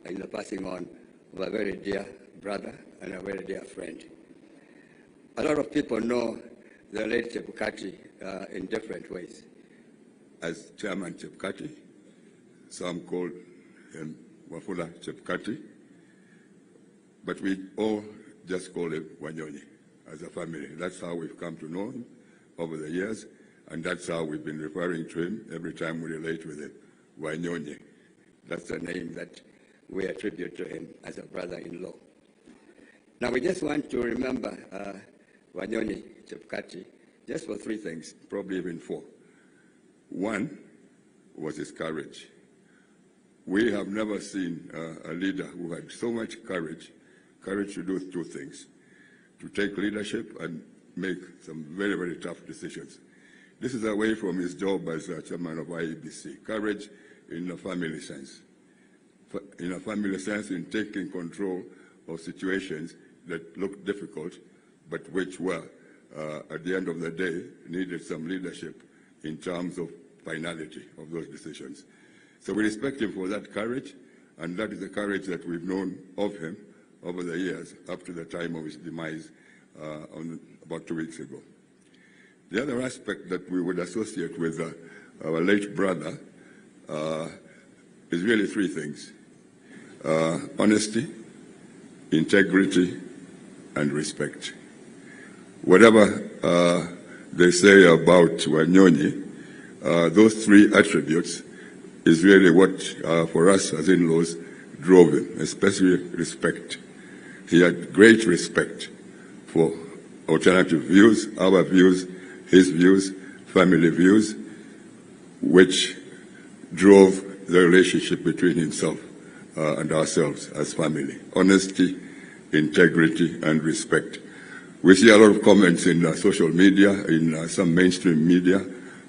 in the passing on of a very dear brother and a very dear friend. A lot of people know the late Chebukati in different ways. As Chairman Chebukati, some call him Wafula Chebukati, but we all just call him Wanyonyi as a family. That's how we've come to know him over the years, and that's how we've been referring to him every time we relate with him, Wanyonyi. That's the name that we attribute to him as a brother-in-law. Now, we just want to remember Wanyonyi Chebukati just for three things, probably even four. One was his courage. We have never seen a leader who had so much courage to do two things, to take leadership and make some very, very tough decisions. This is away from his job as chairman of IEBC. Courage in a family sense. In a family sense, in taking control of situations that looked difficult, but which were, at the end of the day, needed some leadership in terms of finality of those decisions. So we respect him for that courage, and that is the courage that we've known of him over the years, up to the time of his demise about 2 weeks ago. The other aspect that we would associate with our late brother is really three things: honesty, integrity, and respect. Whatever they say about Wanyonyi, those three attributes is really what, for us as in-laws, drove him, especially respect. He had great respect for alternative views, our views, his views, family views, which drove the relationship between himself and ourselves as family. Honesty, integrity, and respect. We see a lot of comments in social media, in some mainstream media,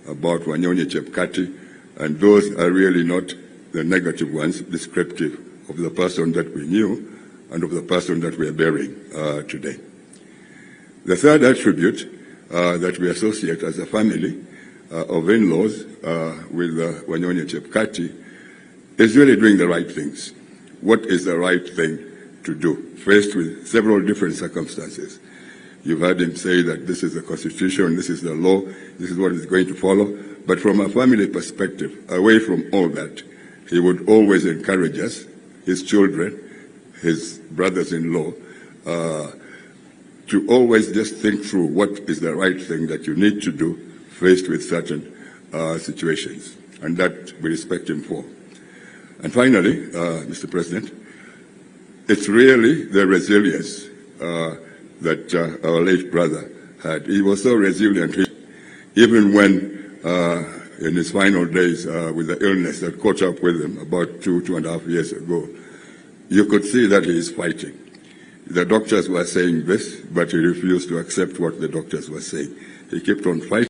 about Wanyonyi Chebukati, and those are really not the negative ones, descriptive of the person that we knew and of the person that we are burying today. The third attribute that we associate as a family of in-laws with Wanyonyi Chebukati is really doing the right things. What is the right thing to do, faced with several different circumstances? You've heard him say that this is the Constitution, this is the law, this is what is going to follow. But from a family perspective, away from all that, he would always encourage us, his children, his brothers-in-law, to always just think through what is the right thing that you need to do faced with certain situations. And that we respect him for. And finally, Mr. President, it's really the resilience that our late brother had. He was so resilient, even when in his final days with the illness that caught up with him about 2.5 years ago, you could see that he is fighting. The doctors were saying this, but he refused to accept what the doctors were saying. He kept on fighting.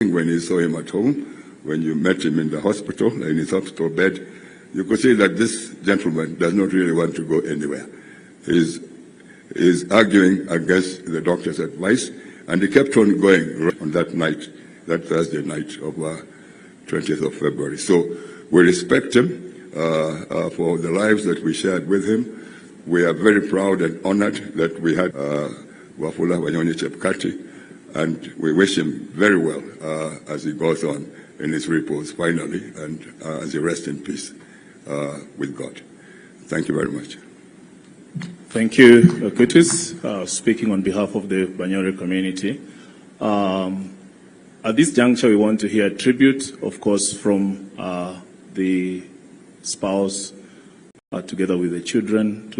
When you saw him at home, when you met him in the hospital, in his hospital bed, you could see that this gentleman does not really want to go anywhere. He's arguing against the doctor's advice, and he kept on going on that night, that Thursday night of 20th of February. So we respect him for the lives that we shared with him. We are very proud and honored that we had Wafula Wanyonyi Chebukati, and we wish him very well as he goes on in his repose finally, and as he rests in peace with God. Thank you very much. Thank you, Curtis, speaking on behalf of the Banyore community. At this juncture, we want to hear a tribute, of course, from the spouse, together with the children, to